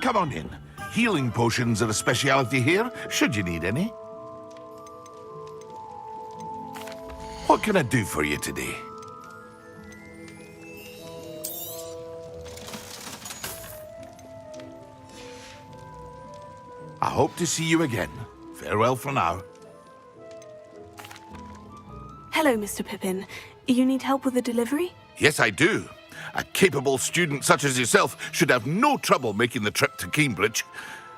Come on in. Healing potions are a speciality here, should you need any. What can I do for you today? I hope to see you again. Farewell for now. Hello, Mr. Pippin. You need help with the delivery? Yes, I do. A capable student such as yourself should have no trouble making the trip to Cambridge.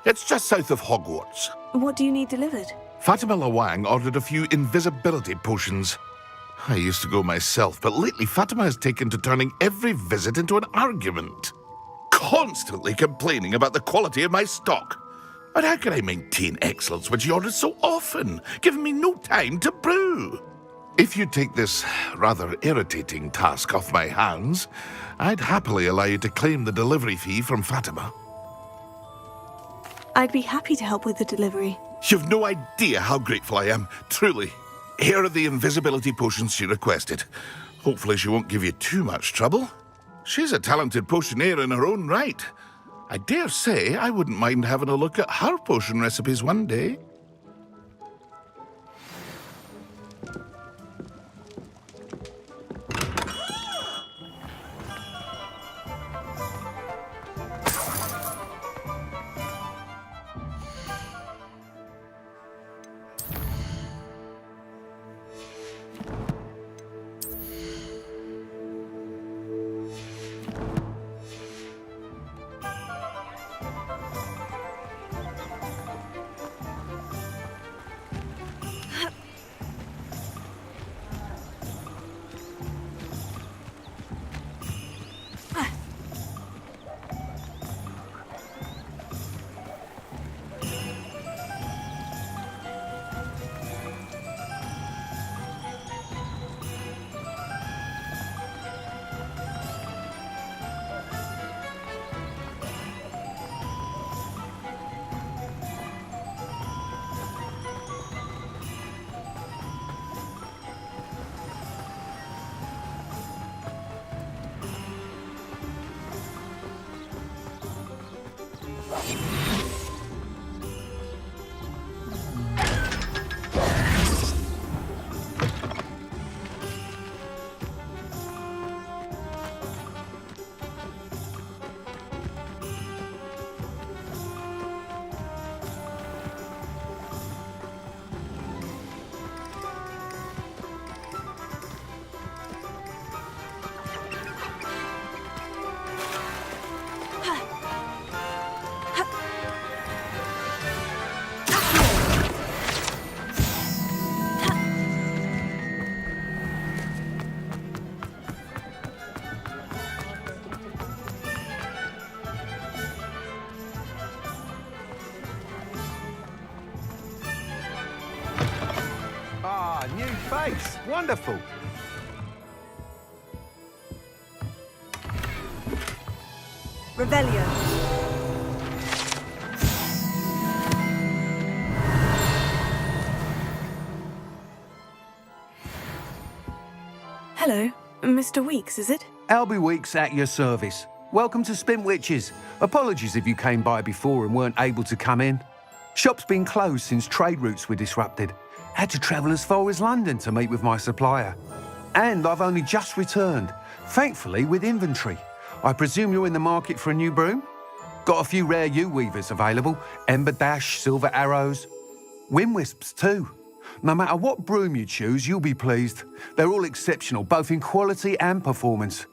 It's just south of Hogwarts. What do you need delivered? Fatima Lawang ordered a few invisibility potions. I used to go myself, but lately Fatima has taken to turning every visit into an argument. Constantly complaining about the quality of my stock. But how can I maintain excellence when she orders so often, giving me no time to brew? If you take this rather irritating task off my hands, I'd happily allow you to claim the delivery fee from Fatima. I'd be happy to help with the delivery. You've no idea how grateful I am, truly. Here are the invisibility potions she requested. Hopefully she won't give you too much trouble. She's a talented potioneer in her own right. I dare say I wouldn't mind having a look at her potion recipes one day. New face. Wonderful. Revelio. Hello, Mr. Weeks, is it? Albie Weeks at your service. Welcome to Spintwitches. Apologies if you came by before and weren't able to come in. Shop's been closed since trade routes were disrupted. Had to travel as far as London to meet with my supplier. And I've only just returned, thankfully with inventory. I presume you're in the market for a new broom? Got a few rare yew-weavers available, Ember Dash, Silver Arrows, Wind Wisps too. No matter what broom you choose, you'll be pleased. They're all exceptional, both in quality and performance.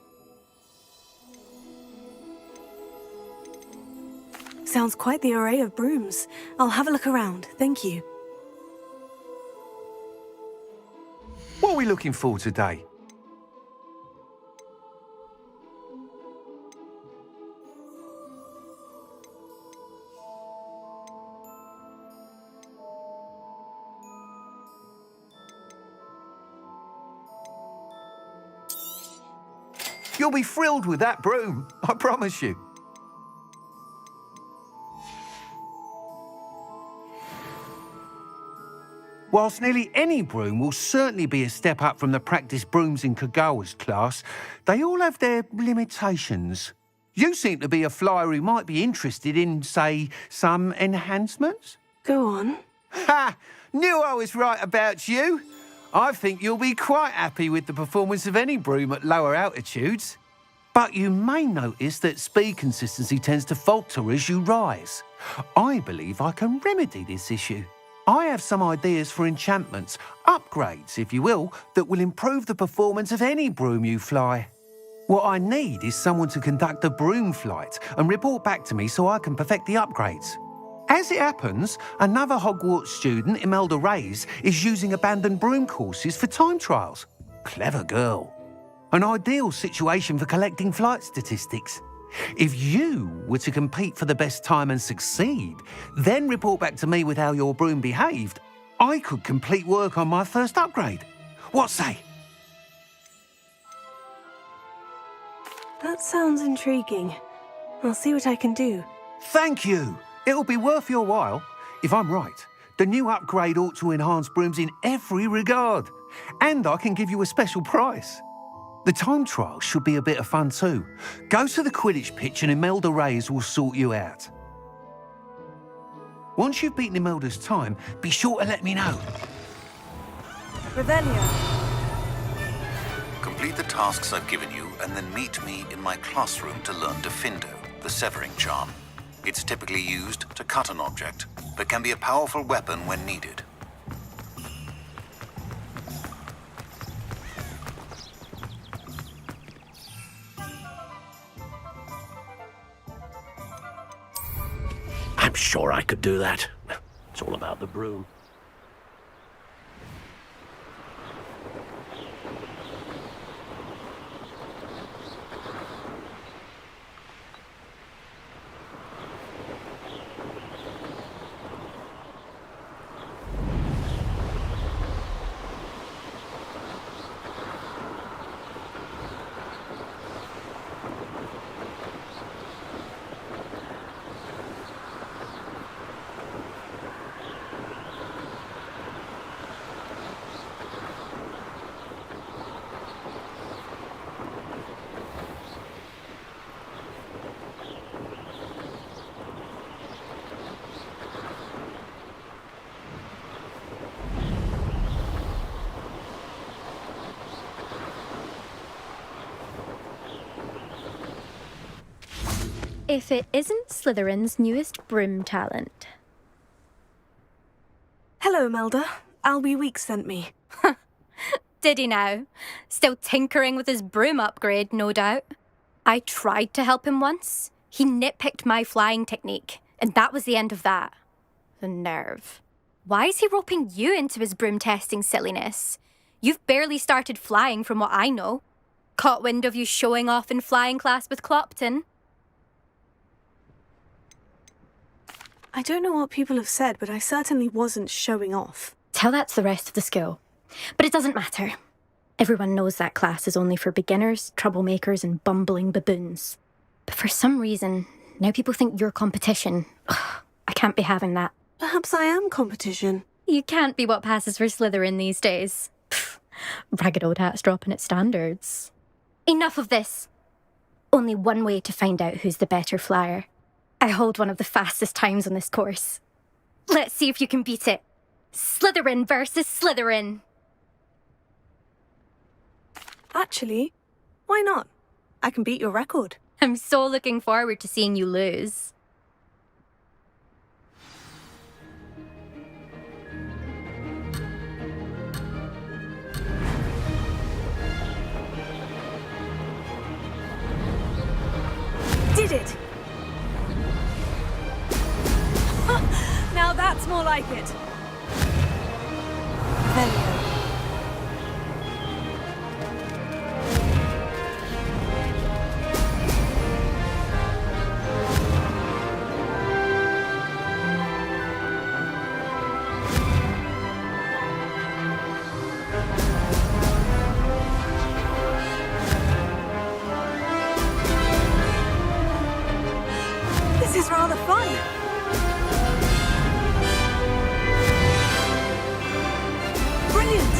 Sounds quite the array of brooms. I'll have a look around, thank you. What are we looking for today? You'll be thrilled with that broom, I promise you. Whilst nearly any broom will certainly be a step up from the practice brooms in Kagawa's class, they all have their limitations. You seem to be a flyer who might be interested in, say, some enhancements. Go on. Ha! Knew I was right about you. I think you'll be quite happy with the performance of any broom at lower altitudes. But you may notice that speed consistency tends to falter as you rise. I believe I can remedy this issue. I have some ideas for enchantments, upgrades, if you will, that will improve the performance of any broom you fly. What I need is someone to conduct a broom flight and report back to me so I can perfect the upgrades. As it happens, another Hogwarts student, Imelda Reyes, is using abandoned broom courses for time trials. Clever girl. An ideal situation for collecting flight statistics. If you were to compete for the best time and succeed, then report back to me with how your broom behaved, I could complete work on my first upgrade. What say? That sounds intriguing. I'll see what I can do. Thank you. It'll be worth your while. If I'm right, the new upgrade ought to enhance brooms in every regard. And I can give you a special price. The time trial should be a bit of fun too. Go to the Quidditch pitch and Imelda Reyes will sort you out. Once you've beaten Imelda's time, be sure to let me know. Revelio. Complete the tasks I've given you and then meet me in my classroom to learn Diffindo, the severing charm. It's typically used to cut an object, but can be a powerful weapon when needed. I'm sure I could do that. It's all about the broom. If it isn't Slytherin's newest broom talent. Hello, Imelda. Albie Weeks sent me. Did he now? Still tinkering with his broom upgrade, no doubt. I tried to help him once. He nitpicked my flying technique, and that was the end of that. The nerve. Why is he roping you into his broom testing silliness? You've barely started flying from what I know. Caught wind of you showing off in flying class with Clopton. I don't know what people have said, but I certainly wasn't showing off. Tell that to the rest of the school. But it doesn't matter. Everyone knows that class is only for beginners, troublemakers, and bumbling baboons. But for some reason, now people think you're competition. Ugh, I can't be having that. Perhaps I am competition. You can't be what passes for Slytherin these days. Pfft, ragged old hat's dropping its standards. Enough of this. Only one way to find out who's the better flyer. I hold one of the fastest times on this course. Let's see if you can beat it. Slytherin versus Slytherin. Actually, why not? I can beat your record. I'm so looking forward to seeing you lose. Did it! Now that's more like it. Velio. This is rather fun. Brilliant!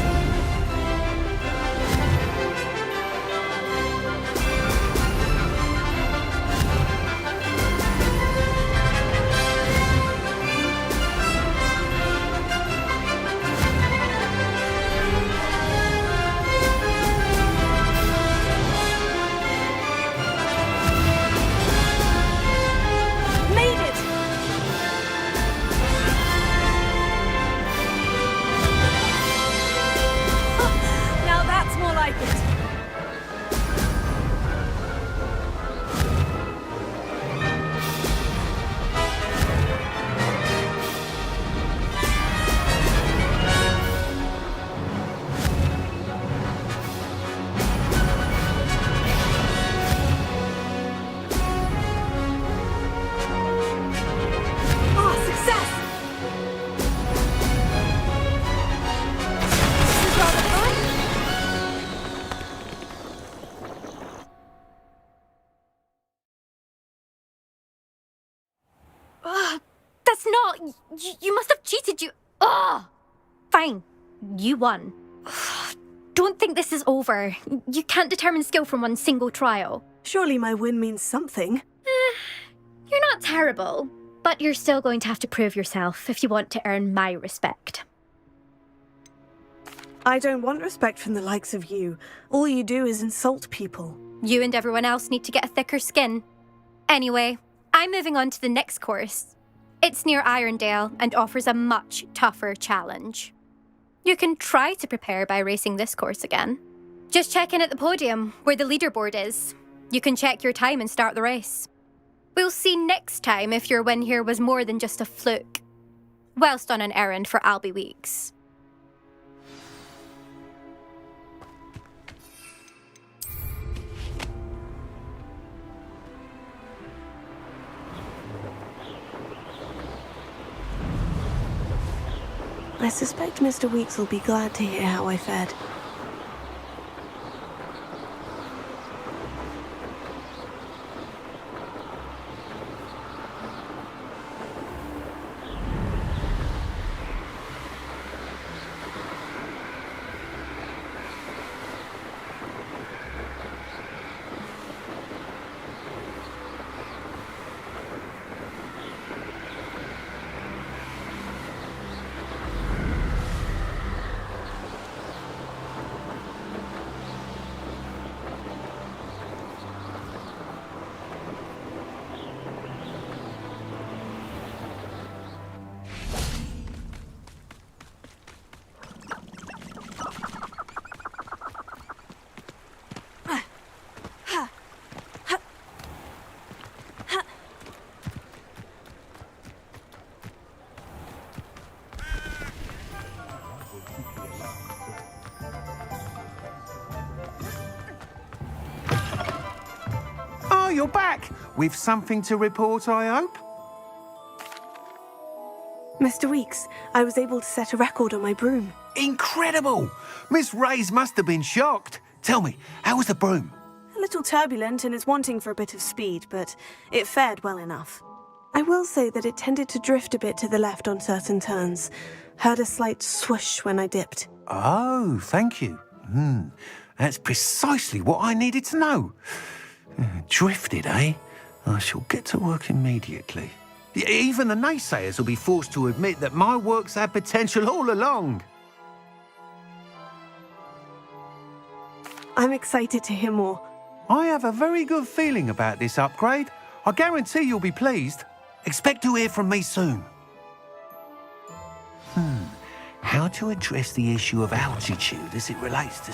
That's not... You must have cheated, you... Ugh! Fine. You won. Don't think this is over. You can't determine skill from one single trial. Surely my win means something. You're not terrible, but you're still going to have to prove yourself if you want to earn my respect. I don't want respect from the likes of you. All you do is insult people. You and everyone else need to get a thicker skin. Anyway, I'm moving on to the next course. It's near Irondale and offers a much tougher challenge. You can try to prepare by racing this course again. Just check in at the podium, where the leaderboard is. You can check your time and start the race. We'll see next time if your win here was more than just a fluke. Whilst on an errand for Albie Weeks. I suspect Mr. Weeks will be glad to hear how I fared. Oh, you're back! With something to report, I hope? Mr. Weeks, I was able to set a record on my broom. Incredible! Miss Reyes must have been shocked. Tell me, how was the broom? A little turbulent and is wanting for a bit of speed, but it fared well enough. I will say that it tended to drift a bit to the left on certain turns. Heard a slight swoosh when I dipped. Oh, thank you. That's precisely what I needed to know. Drifted, eh? I shall get to work immediately. Even the naysayers will be forced to admit that my work's had potential all along. I'm excited to hear more. I have a very good feeling about this upgrade. I guarantee you'll be pleased. Expect to hear from me soon. How to address the issue of altitude as it relates to...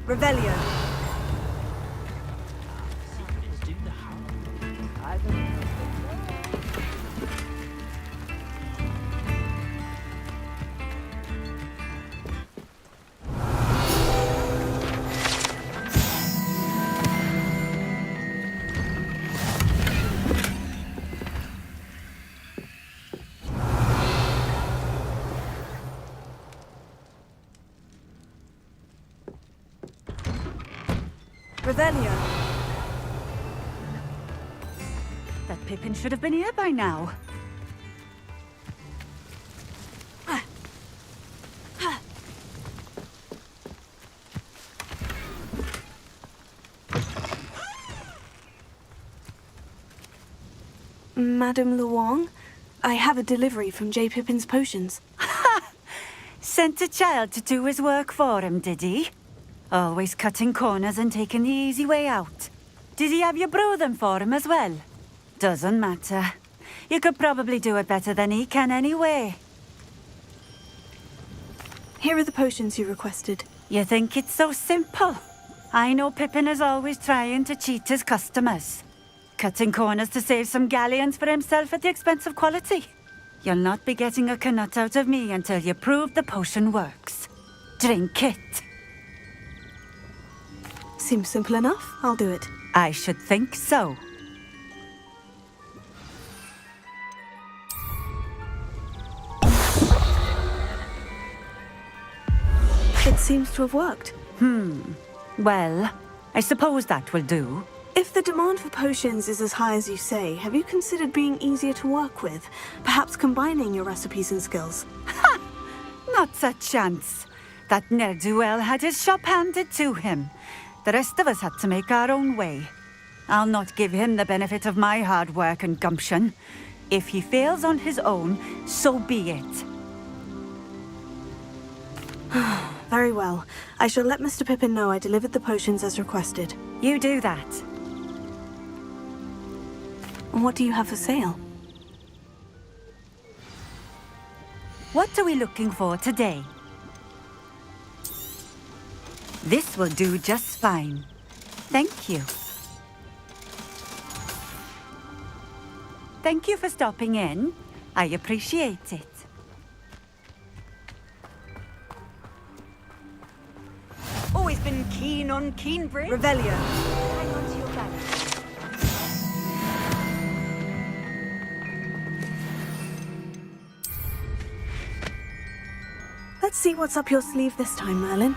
Revelio. Revelio. That Pippin should have been here by now. Madame Luong, I have a delivery from J. Pippin's potions. Sent a child to do his work for him, did he? Always cutting corners and taking the easy way out. Did he have you brew them for him as well? Doesn't matter. You could probably do it better than he can anyway. Here are the potions you requested. You think it's so simple? I know Pippin is always trying to cheat his customers. Cutting corners to save some galleons for himself at the expense of quality. You'll not be getting a canut out of me until you prove the potion works. Drink it. Seems simple enough. I'll do it. I should think so. It seems to have worked. Well, I suppose that will do. If the demand for potions is as high as you say, have you considered being easier to work with? Perhaps combining your recipes and skills? Not a chance. That ne'er-do-well had his shop handed to him. The rest of us had to make our own way. I'll not give him the benefit of my hard work and gumption. If he fails on his own, so be it. Very well. I shall let Mr. Pippin know I delivered the potions as requested. You do that. And what do you have for sale? What are we looking for today? This will do just fine. Thank you. Thank you for stopping in. I appreciate it. Always been keen on keen bread. Revelio. Hang on to your balance. Let's see what's up your sleeve this time, Merlin.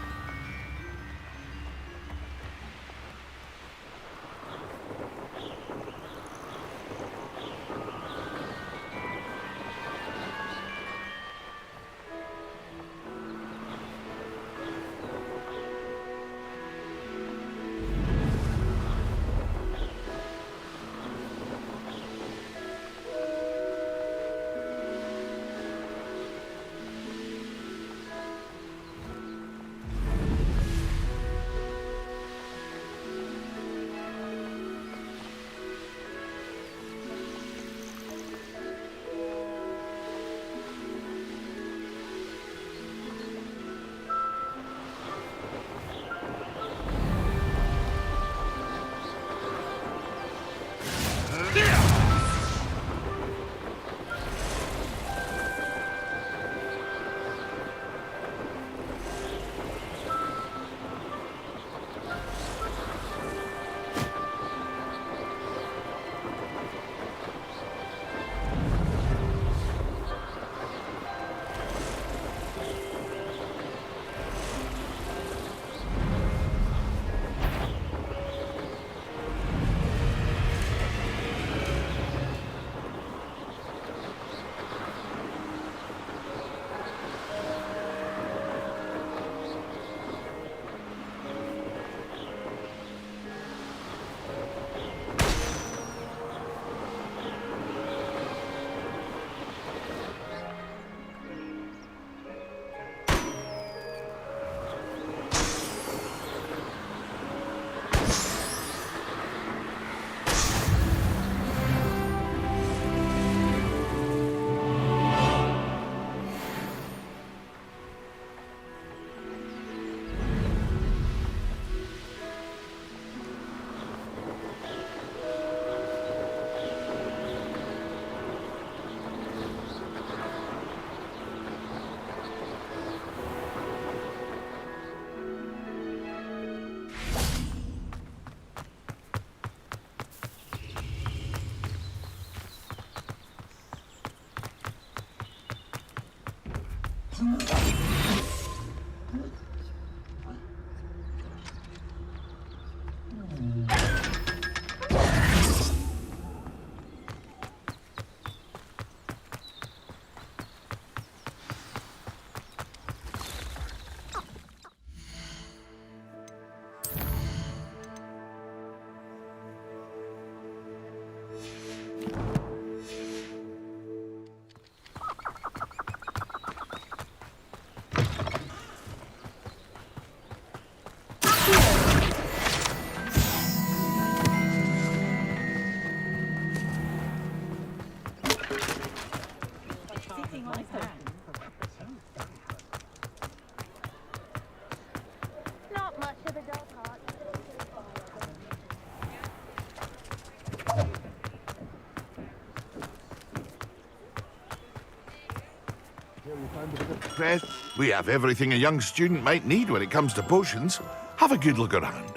Press. We have everything a young student might need when it comes to potions. Have a good look around.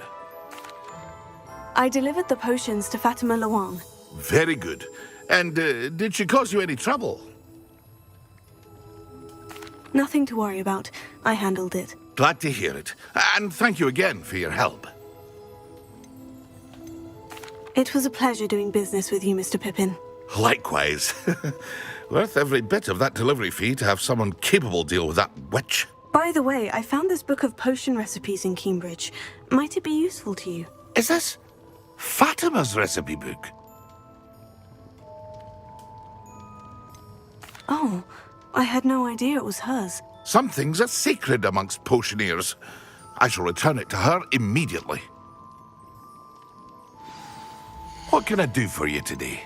I delivered the potions to Fatima Lawang. Very good. And did she cause you any trouble? Nothing to worry about. I handled it. Glad to hear it. And thank you again for your help. It was a pleasure doing business with you, Mr. Pippin. Likewise. Worth every bit of that delivery fee to have someone capable deal with that witch. By the way, I found this book of potion recipes in Cambridge. Might it be useful to you? Is this Fatima's recipe book? Oh, I had no idea it was hers. Some things are sacred amongst potioneers. I shall return it to her immediately. What can I do for you today?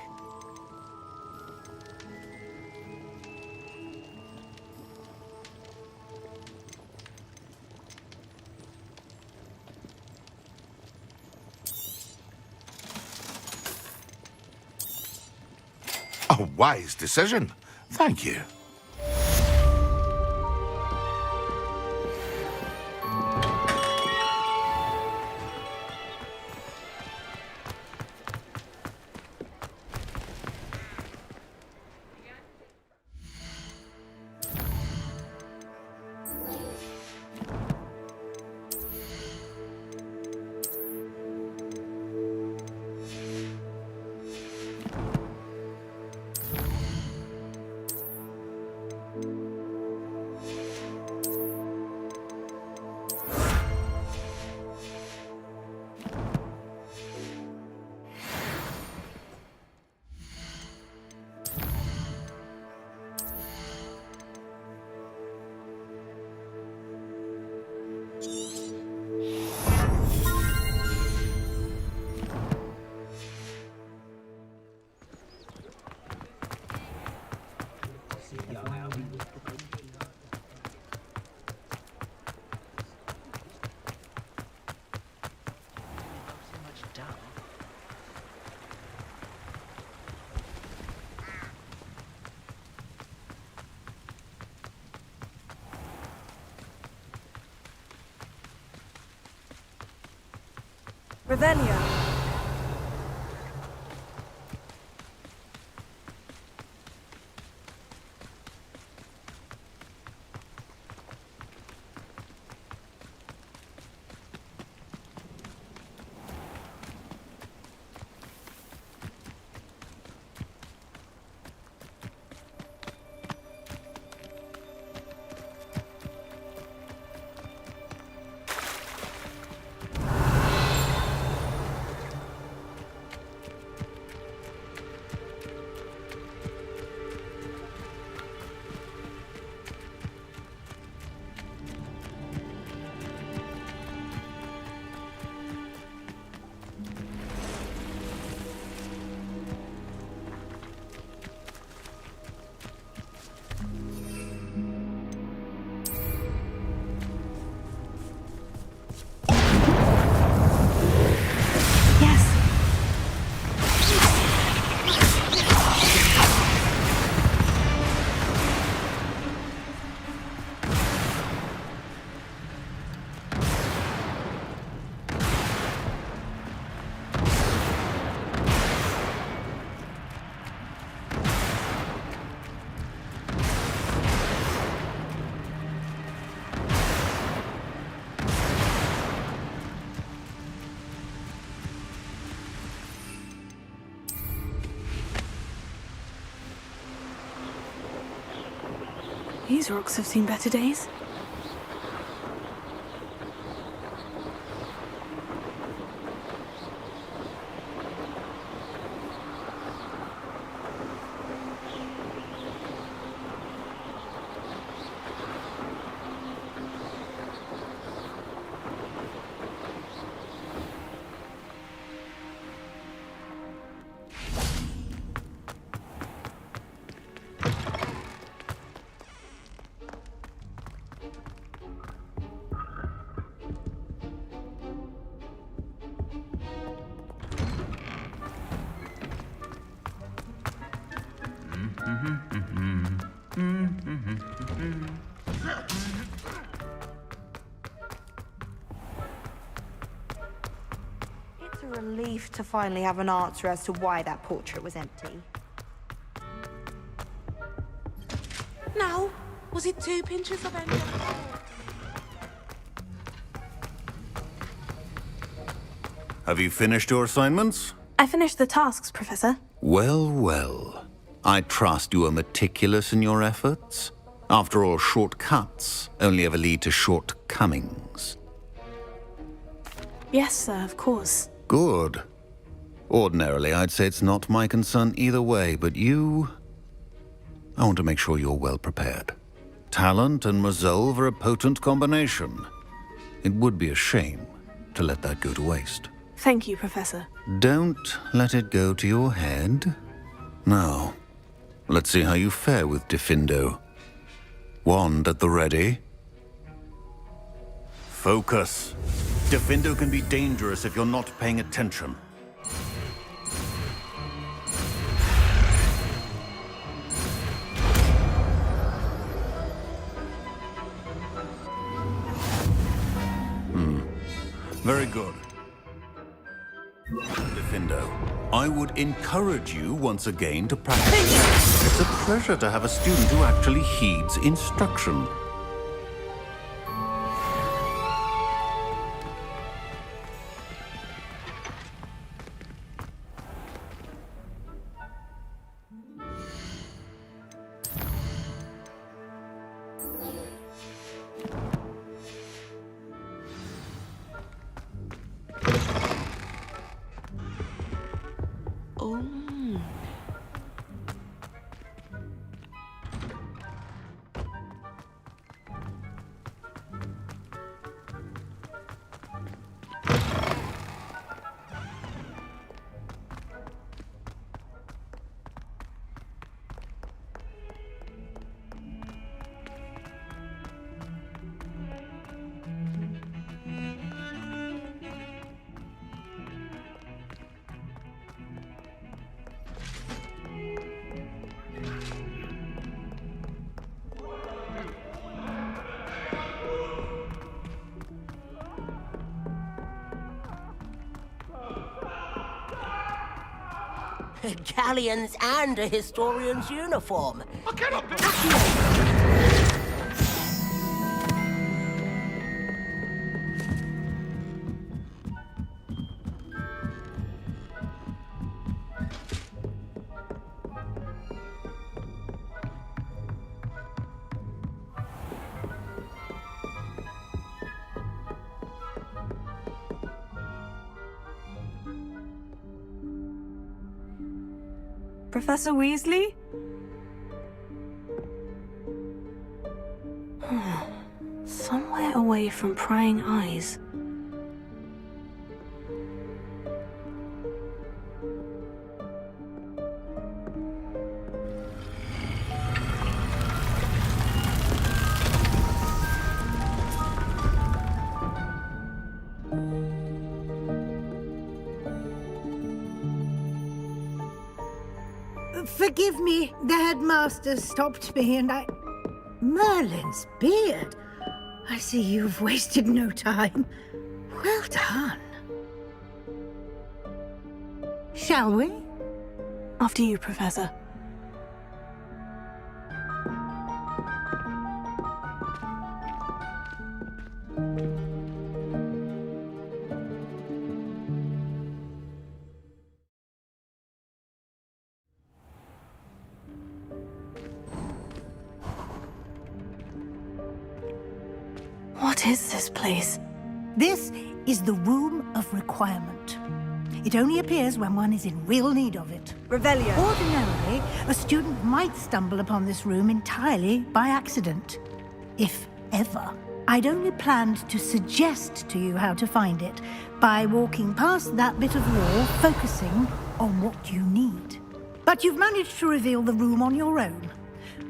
A wise decision. Thank you. Revelio. These rocks have seen better days. relief to finally have an answer as to why that portrait was empty. Now, was it 2 pinches of onion? Have you finished your assignments? I finished the tasks, Professor. Well, well. I trust you are meticulous in your efforts. After all, shortcuts only ever lead to shortcomings. Yes, sir, of course. Good. Ordinarily, I'd say it's not my concern either way, but you... I want to make sure you're well prepared. Talent and resolve are a potent combination. It would be a shame to let that go to waste. Thank you, Professor. Don't let it go to your head. Now, let's see how you fare with Diffindo. Wand at the ready. Focus. Diffindo can be dangerous if you're not paying attention. Very good. Diffindo, I would encourage you once again to practice. It's a pleasure to have a student who actually heeds instruction. Galleons and a historian's uniform. I cannot be... Professor Weasley? Somewhere away from prying eyes. Forgive me, the headmaster stopped me and I... Merlin's beard. I see you've wasted no time. Well done. Shall we? After you, Professor. What is this place? This is the Room of Requirement. It only appears when one is in real need of it. Revelio. Ordinarily, a student might stumble upon this room entirely by accident. If ever. I'd only planned to suggest to you how to find it by walking past that bit of wall, focusing on what you need. But you've managed to reveal the room on your own.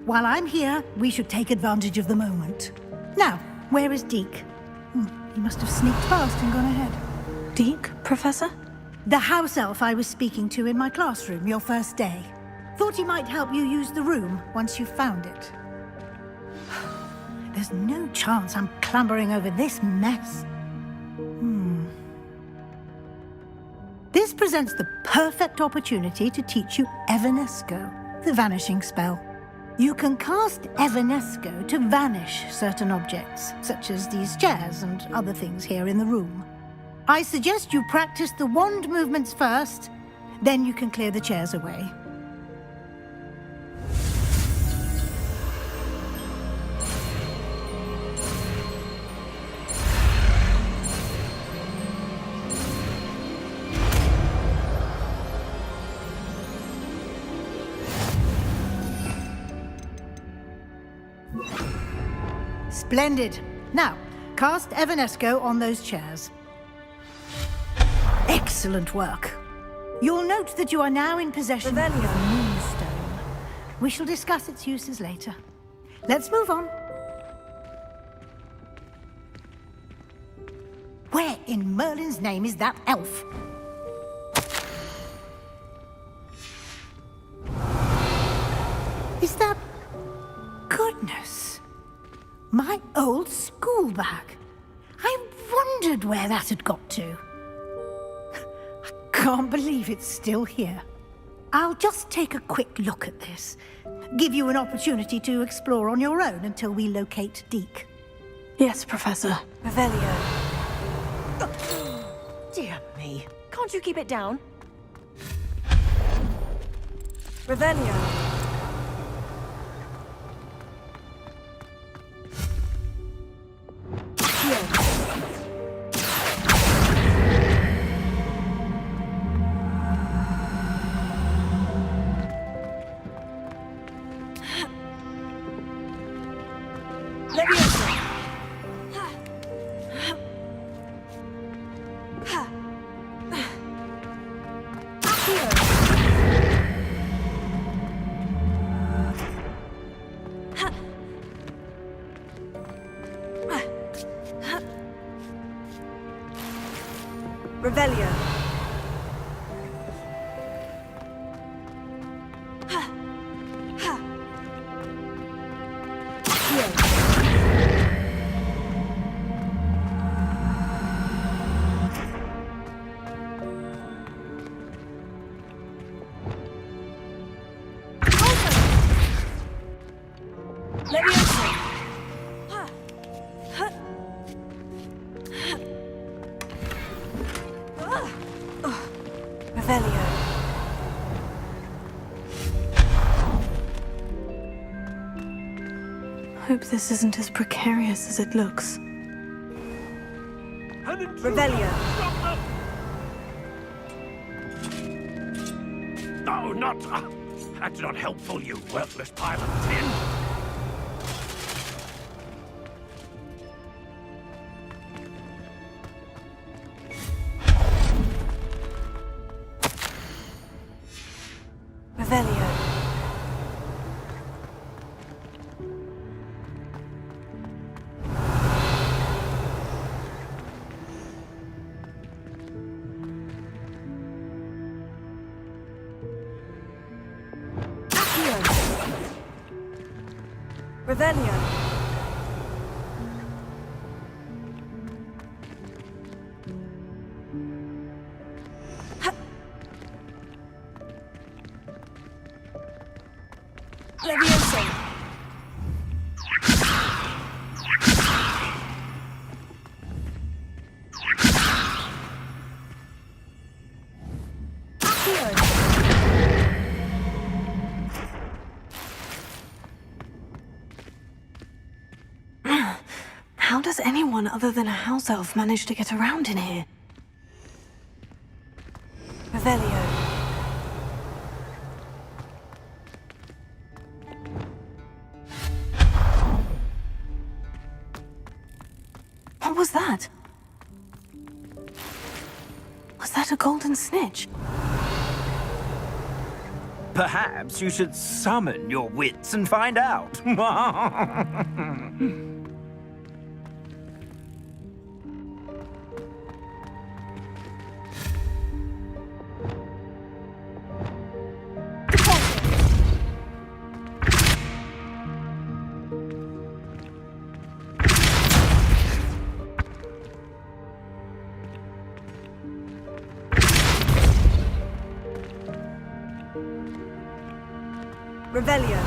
While I'm here, we should take advantage of the moment. Now, where is Deke? He must have sneaked past and gone ahead. Deke, Professor? The house elf I was speaking to in my classroom your first day. Thought he might help you use the room once you found it. There's no chance I'm clambering over this mess. This presents the perfect opportunity to teach you Evanesco, the vanishing spell. You can cast Evanesco to vanish certain objects, such as these chairs and other things here in the room. I suggest you practice the wand movements first, then you can clear the chairs away. Splendid. Now, cast Evanesco on those chairs. Excellent work. You'll note that you are now in possession of the Moonstone. We shall discuss its uses later. Let's move on. Where in Merlin's name is that elf? Is that... Goodness. My old school bag. I wondered where that had got to. I can't believe it's still here. I'll just take a quick look at this. Give you an opportunity to explore on your own until we locate Deke. Yes, Professor. Revelio. Dear me. Can't you keep it down? Revelio. Revelio. Hope this isn't as precarious as it looks. Revelio. No, not... that's not helpful, you worthless pile of tin. Revelio. Revelio. Levioso. How does anyone other than a house elf manage to get around in here? Revelio. What was that? Was that a golden snitch? Perhaps you should summon your wits and find out. Revelio.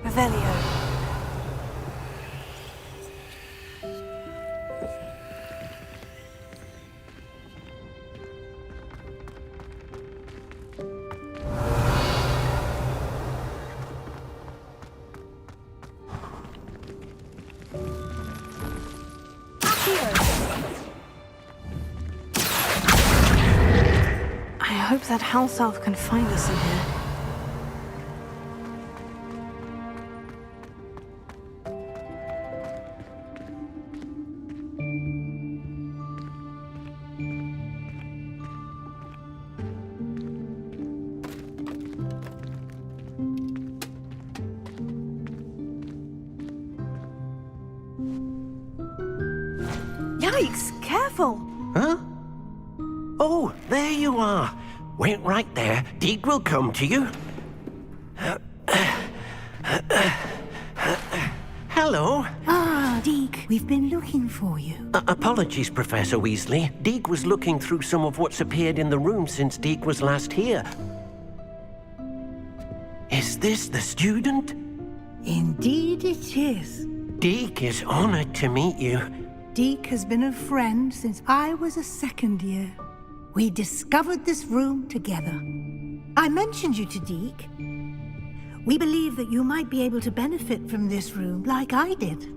Revelio. I hope that house elf can find us in here. Yikes! Careful! Huh? Oh, there you are. Wait right there. Deek will come to you. Hello. Ah, Deke, we've been looking for you. Apologies, Professor Weasley. Deek was looking through some of what's appeared in the room since Deek was last here. Is this the student? Indeed it is. Deek is honored to meet you. Deke has been a friend since I was a second year. We discovered this room together. I mentioned you to Deke. We believe that you might be able to benefit from this room like I did.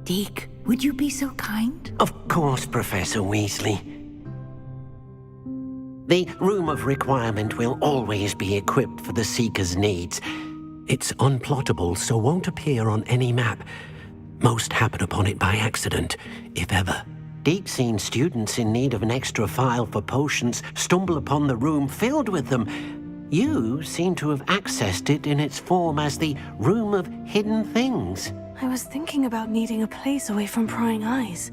Deke, would you be so kind? Of course, Professor Weasley. The Room of Requirement will always be equipped for the Seeker's needs. It's unplottable, so won't appear on any map. Most happen upon it by accident, if ever. Deke's seen students in need of an extra file for potions stumble upon the room filled with them. You seem to have accessed it in its form as the Room of Hidden Things. I was thinking about needing a place away from prying eyes.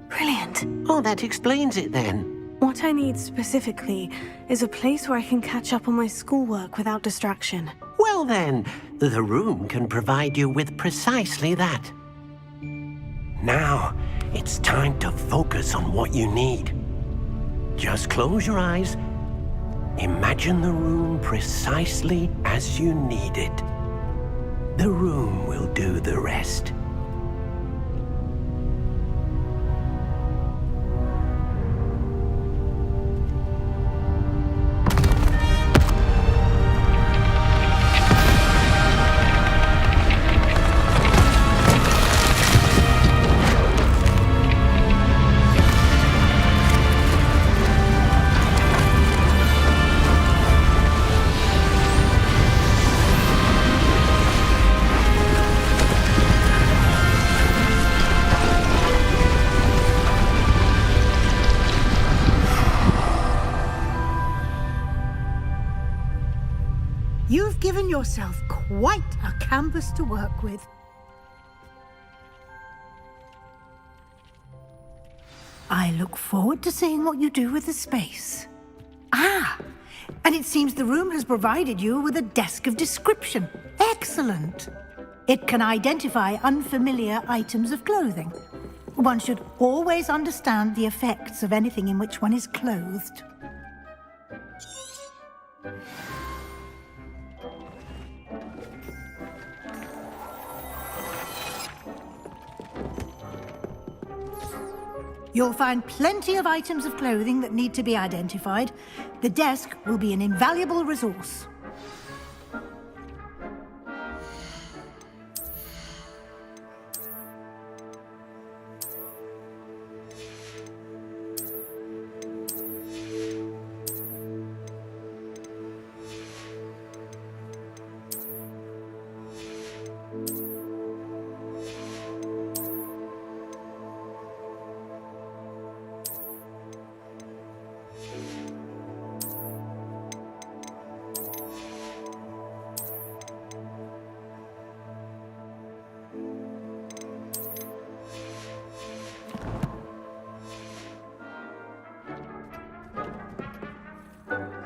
Brilliant. Oh, that explains it then. What I need specifically is a place where I can catch up on my schoolwork without distraction. Well then, the room can provide you with precisely that. Now, it's time to focus on what you need. Just close your eyes. Imagine the room precisely as you need it. The room will do the rest. You've given yourself quite a canvas to work with. I look forward to seeing what you do with the space. Ah, and it seems the room has provided you with a desk of description. Excellent. It can identify unfamiliar items of clothing. One should always understand the effects of anything in which one is clothed. You'll find plenty of items of clothing that need to be identified. The desk will be an invaluable resource.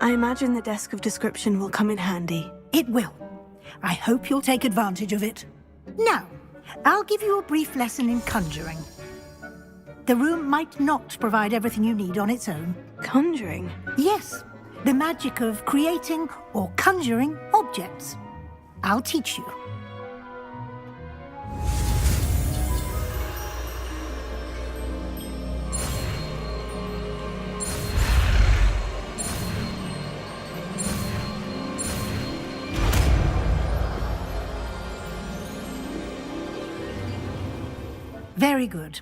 I imagine the desk of description will come in handy. It will. I hope you'll take advantage of it. Now, I'll give you a brief lesson in conjuring. The room might not provide everything you need on its own. Conjuring? Yes, the magic of creating or conjuring objects. I'll teach you. Very good.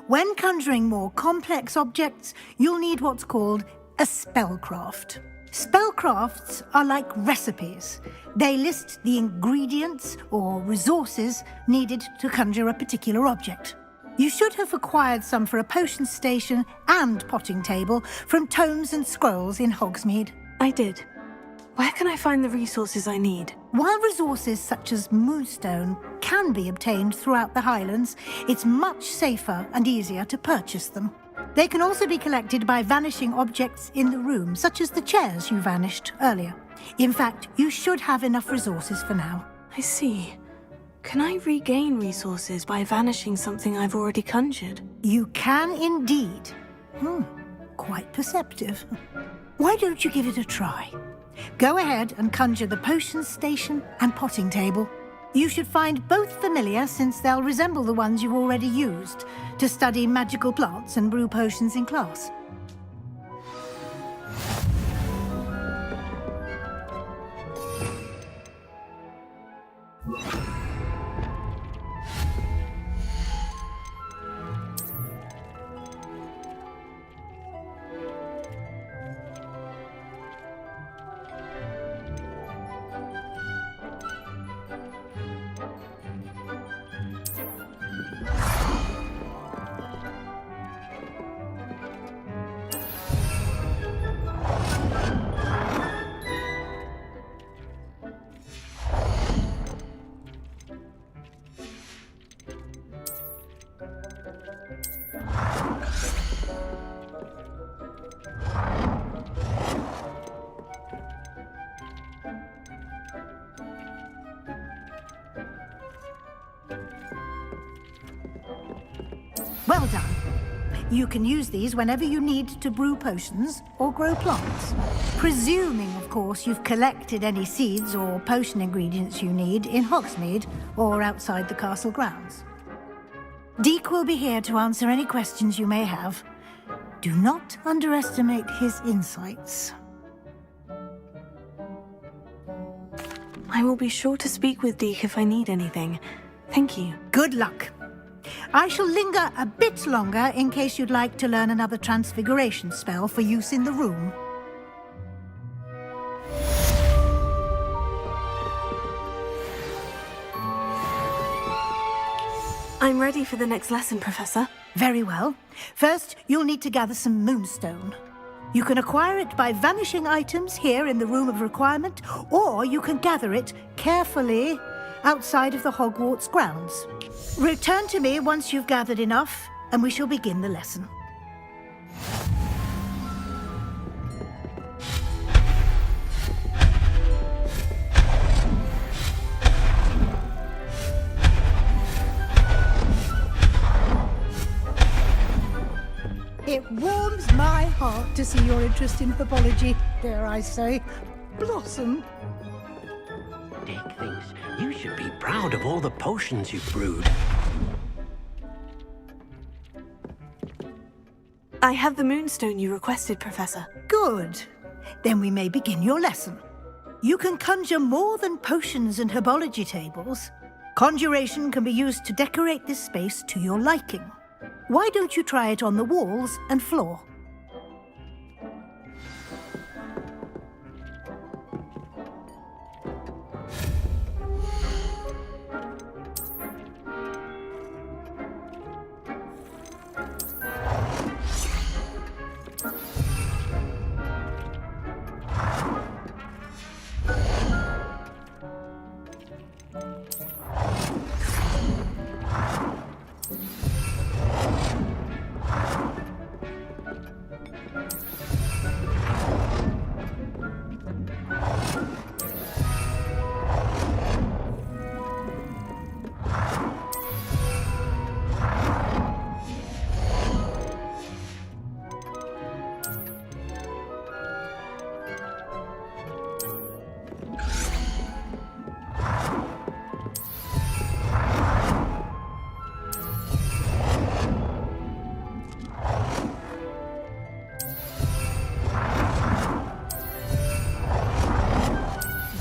When conjuring more complex objects, you'll need what's called a spellcraft. Spellcrafts are like recipes. They list the ingredients or resources needed to conjure a particular object. You should have acquired some for a potion station and potting table from tomes and scrolls in Hogsmeade. I did. Where can I find the resources I need? While resources such as moonstone can be obtained throughout the Highlands, it's much safer and easier to purchase them. They can also be collected by vanishing objects in the room, such as the chairs you vanished earlier. In fact, you should have enough resources for now. I see. Can I regain resources by vanishing something I've already conjured? You can indeed. Quite perceptive. Why don't you give it a try? Go ahead and conjure the potion station and potting table. You should find both familiar, since they'll resemble the ones you've already used to study magical plants and brew potions in class. Well done. You can use these whenever you need to brew potions or grow plants. Presuming, of course, you've collected any seeds or potion ingredients you need in Hogsmeade or outside the castle grounds. Deek will be here to answer any questions you may have. Do not underestimate his insights. I will be sure to speak with Deek if I need anything. Thank you. Good luck. I shall linger a bit longer in case you'd like to learn another transfiguration spell for use in the room. I'm ready for the next lesson, Professor. Very well. First, you'll need to gather some moonstone. You can acquire it by vanishing items here in the Room of Requirement, or you can gather it carefully outside of the Hogwarts grounds. Return to me once you've gathered enough, and we shall begin the lesson. It warms my heart to see your interest in herbology, dare I say. Blossom. Dick thinks you should be proud of all the potions you've brewed. I have the moonstone you requested, Professor. Good. Then we may begin your lesson. You can conjure more than potions and herbology tables. Conjuration can be used to decorate this space to your liking. Why don't you try it on the walls and floor?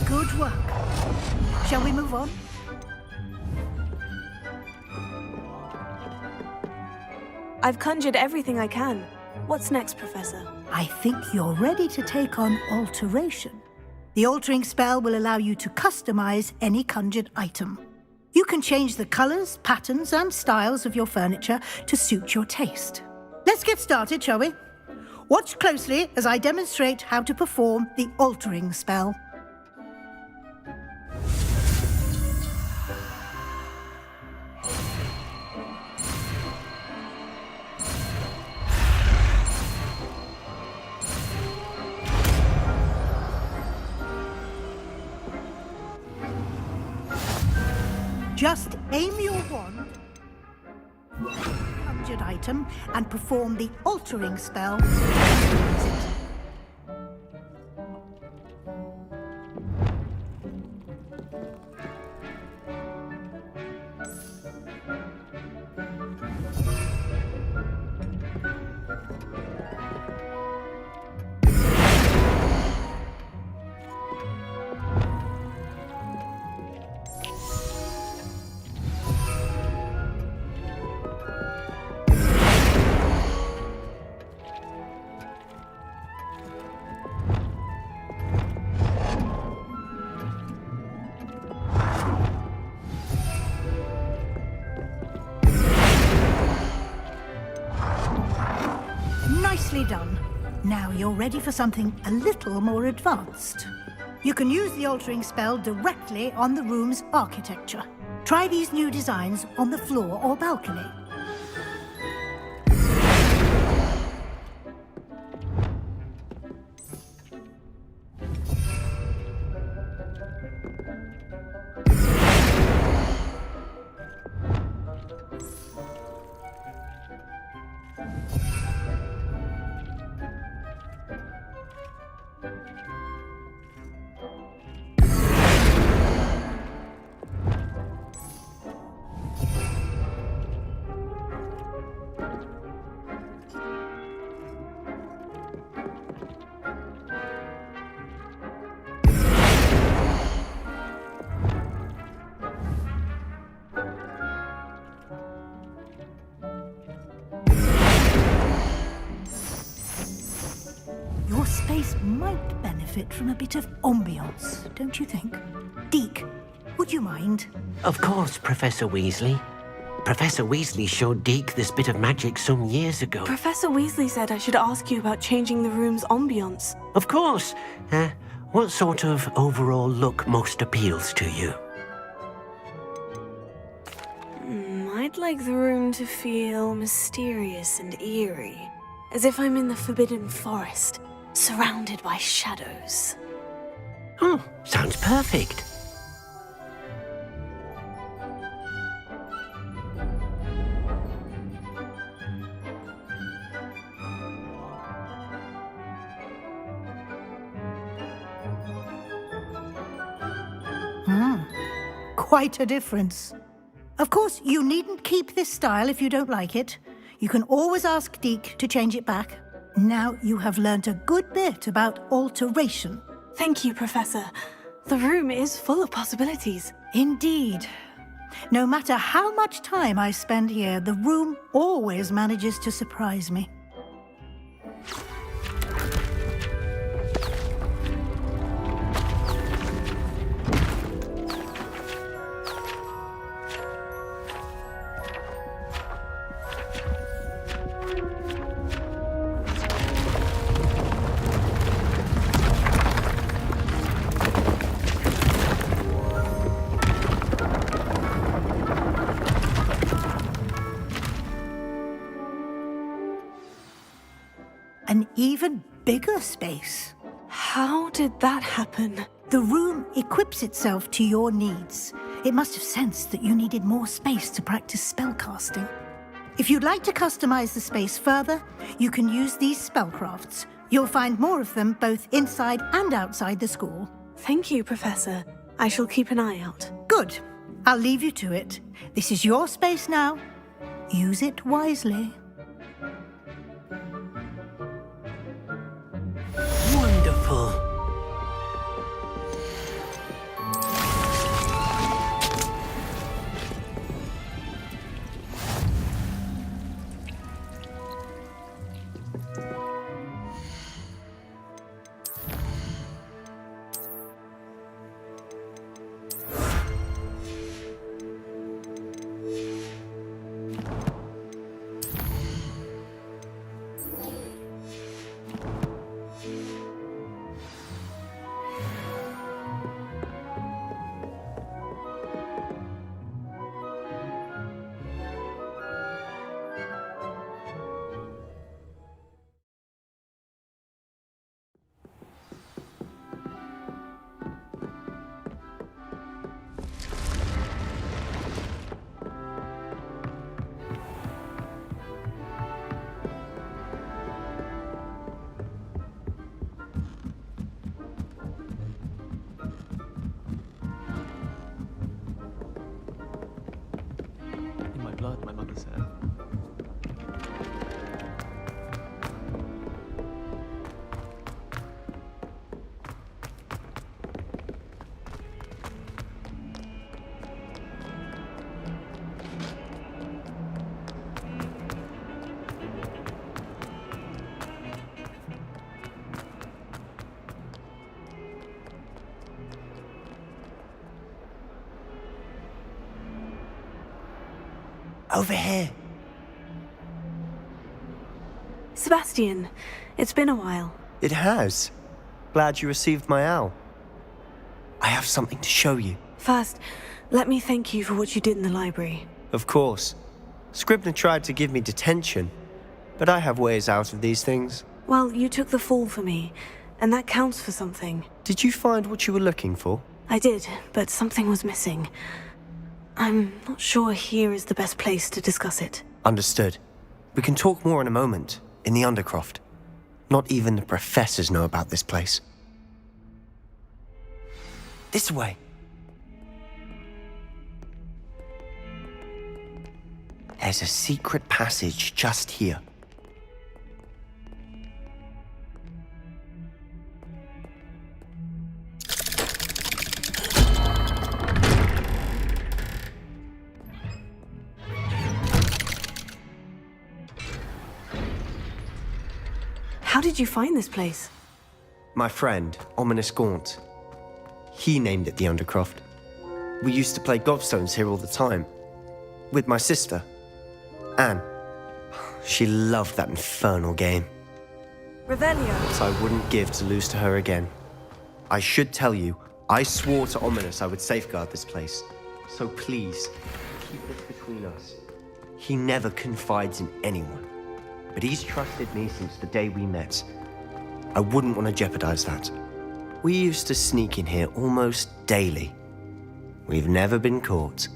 Good work. Shall we move on? I've conjured everything I can. What's next, Professor? I think you're ready to take on alteration. The altering spell will allow you to customize any conjured item. You can change the colors, patterns, and styles of your furniture to suit your taste. Let's get started, shall we? Watch closely as I demonstrate how to perform the altering spell. Just aim your wand, conjured item, and perform the altering spell. Nicely done. Now you're ready for something a little more advanced. You can use the altering spell directly on the room's architecture. Try these new designs on the floor or balcony. Your space might benefit from a bit of ambiance, don't you think? Deke, would you mind? Of course, Professor Weasley. Professor Weasley showed Deke this bit of magic some years ago. Professor Weasley said I should ask you about changing the room's ambience. Of course. What sort of overall look most appeals to you? I'd like the room to feel mysterious and eerie, as if I'm in the Forbidden Forest, surrounded by shadows. Oh, sounds perfect. Quite a difference. Of course, you needn't keep this style if you don't like it. You can always ask Deke to change it back. Now you have learnt a good bit about alteration. Thank you, Professor. The room is full of possibilities. Indeed. No matter how much time I spend here, the room always manages to surprise me. An even bigger space. How did that happen? The room equips itself to your needs. It must have sensed that you needed more space to practice spellcasting. If you'd like to customize the space further, you can use these spellcrafts. You'll find more of them both inside and outside the school. Thank you, Professor. I shall keep an eye out. Good. I'll leave you to it. This is your space now. Use it wisely. Wonderful. In my blood, my mother said. Over here. Sebastian, it's been a while. It has. Glad you received my owl. I have something to show you. First, let me thank you for what you did in the library. Of course. Scribner tried to give me detention, but I have ways out of these things. Well, you took the fall for me, and that counts for something. Did you find what you were looking for? I did, but something was missing. I'm not sure here is the best place to discuss it. Understood. We can talk more in a moment, in the Undercroft. Not even the professors know about this place. This way. There's a secret passage just here. How did you find this place? My friend, Ominous Gaunt. He named it the Undercroft. We used to play gobstones here all the time. With my sister, Anne. She loved that infernal game. Revelio. So I wouldn't give to lose to her again. I should tell you, I swore to Ominous I would safeguard this place. So please, keep this between us. He never confides in anyone. But he's trusted me since the day we met. I wouldn't want to jeopardize that. We used to sneak in here almost daily. We've never been caught.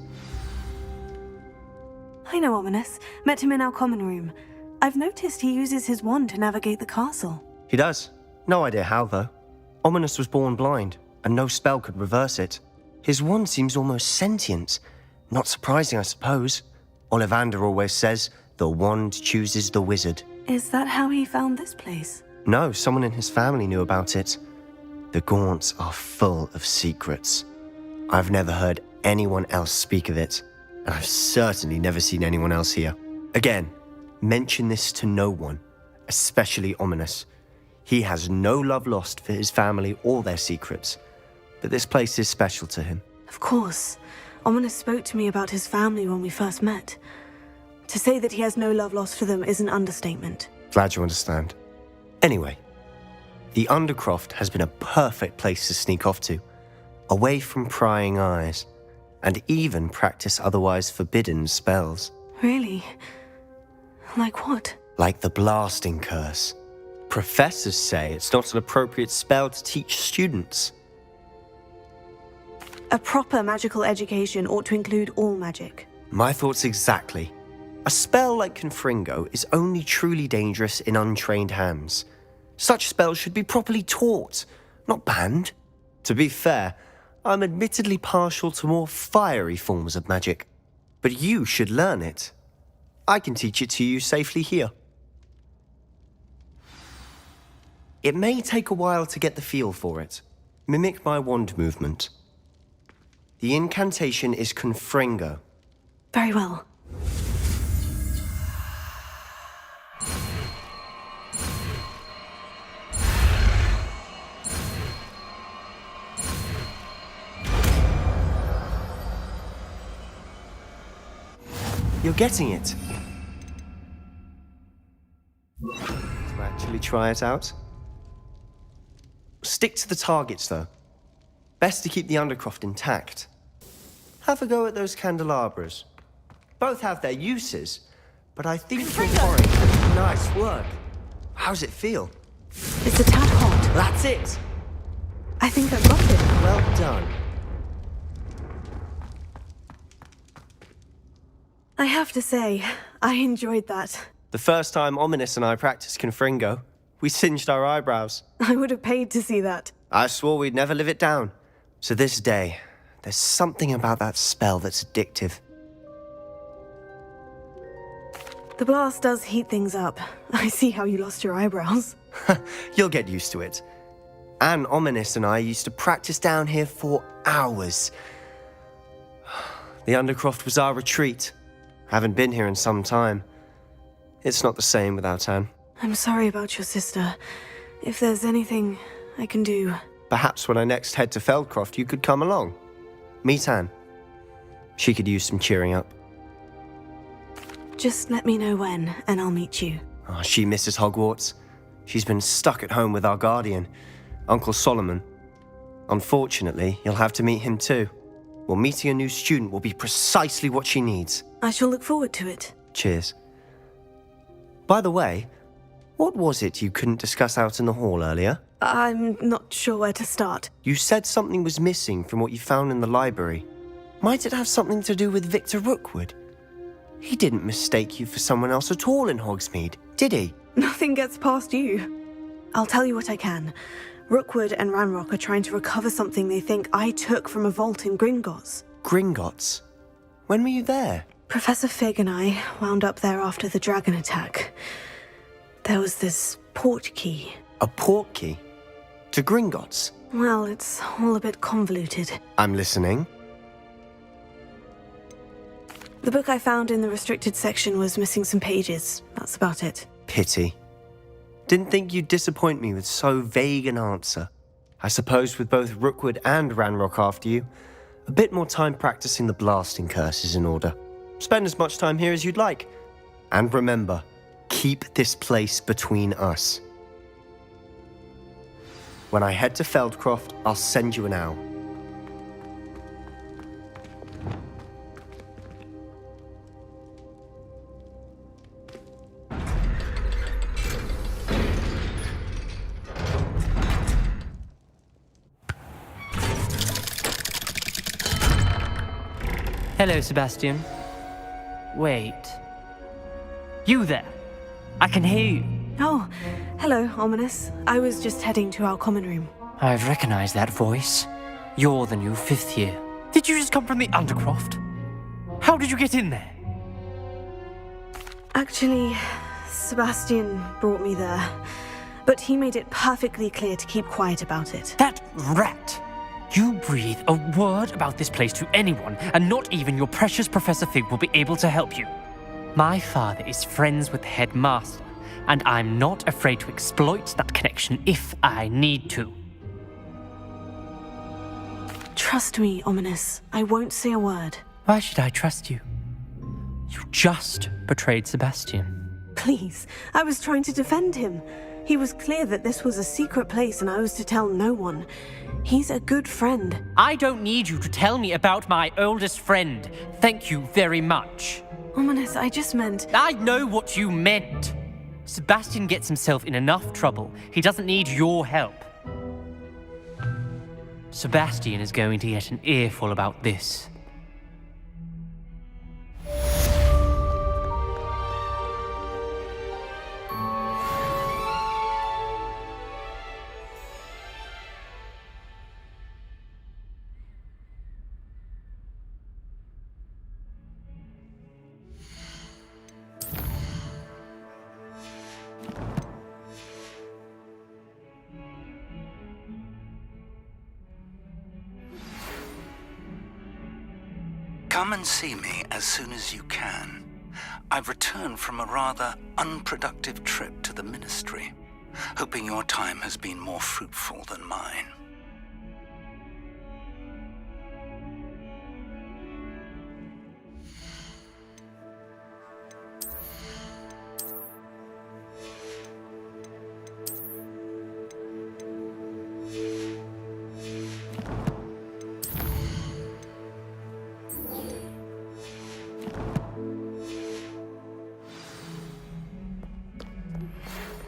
I know Ominous. Met him in our common room. I've noticed he uses his wand to navigate the castle. He does. No idea how, though. Ominous was born blind, and no spell could reverse it. His wand seems almost sentient. Not surprising, I suppose. Ollivander always says, the wand chooses the wizard. Is that how he found this place? No, someone in his family knew about it. The Gaunts are full of secrets. I've never heard anyone else speak of it, and I've certainly never seen anyone else here. Again, mention this to no one, especially Ominous. He has no love lost for his family or their secrets, but this place is special to him. Of course. Ominous spoke to me about his family when we first met. To say that he has no love lost for them is an understatement. Glad you understand. Anyway, the Undercroft has been a perfect place to sneak off to, away from prying eyes, and even practice otherwise forbidden spells. Really? Like what? Like the blasting curse. Professors say it's not an appropriate spell to teach students. A proper magical education ought to include all magic. My thoughts exactly. A spell like Confringo is only truly dangerous in untrained hands. Such spells should be properly taught, not banned. To be fair, I'm admittedly partial to more fiery forms of magic. But you should learn it. I can teach it to you safely here. It may take a while to get the feel for it. Mimic my wand movement. The incantation is Confringo. Very well. You're getting it. To actually try it out. Stick to the targets, though. Best to keep the Undercroft intact. Have a go at those candelabras. Both have their uses, but I think you're foreign. Nice work. How's it feel? It's a tad hot. That's it. I think I've got it. Well done. I have to say, I enjoyed that. The first time Ominous and I practiced Confringo, we singed our eyebrows. I would have paid to see that. I swore we'd never live it down. To this day, there's something about that spell that's addictive. The blast does heat things up. I see how you lost your eyebrows. You'll get used to it. Anne Ominous and I used to practice down here for hours. The Undercroft was our retreat. Haven't been here in some time. It's not the same without Anne. I'm sorry about your sister. If there's anything I can do... Perhaps when I next head to Feldcroft, you could come along. Meet Anne. She could use some cheering up. Just let me know when, and I'll meet you. Oh, she misses Hogwarts. She's been stuck at home with our guardian, Uncle Solomon. Unfortunately, you'll have to meet him too. Well, meeting a new student will be precisely what she needs. I shall look forward to it. Cheers. By the way, what was it you couldn't discuss out in the hall earlier? I'm not sure where to start. You said something was missing from what you found in the library. Might it have something to do with Victor Rookwood? He didn't mistake you for someone else at all in Hogsmeade, did he? Nothing gets past you. I'll tell you what I can. Rookwood and Ranrock are trying to recover something they think I took from a vault in Gringotts. Gringotts? When were you there? Professor Fig and I wound up there after the dragon attack. There was this port key. A port key? To Gringotts? Well, it's all a bit convoluted. I'm listening. The book I found in the restricted section was missing some pages. That's about it. Pity. Didn't think you'd disappoint me with so vague an answer. I suppose with both Rookwood and Ranrock after you, a bit more time practicing the blasting curse is in order. Spend as much time here as you'd like. And remember, keep this place between us. When I head to Feldcroft, I'll send you an owl. Hello, Sebastian. Wait. You there? I can hear you. Oh, hello, Ominous. I was just heading to our common room. I've recognized that voice. You're the new 5th year. Did you just come from the Undercroft? How did you get in there? Actually, Sebastian brought me there. But he made it perfectly clear to keep quiet about it. That rat! You breathe a word about this place to anyone, and not even your precious Professor Fig will be able to help you. My father is friends with the headmaster, and I'm not afraid to exploit that connection if I need to. Trust me, Ominous. I won't say a word. Why should I trust you? You just betrayed Sebastian. Please, I was trying to defend him. He was clear that this was a secret place and I was to tell no one. He's a good friend. I don't need you to tell me about my oldest friend. Thank you very much. Ominous, I just meant... I know what you meant. Sebastian gets himself in enough trouble. He doesn't need your help. Sebastian is going to get an earful about this. Come and see me as soon as you can. I've returned from a rather unproductive trip to the Ministry, hoping your time has been more fruitful than mine.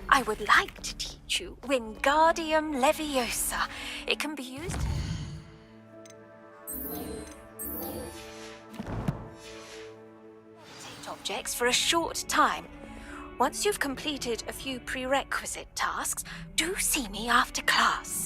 I would like to teach you Wingardium Leviosa. It can be used... objects for a short time. Once you've completed a few prerequisite tasks, do see me after class.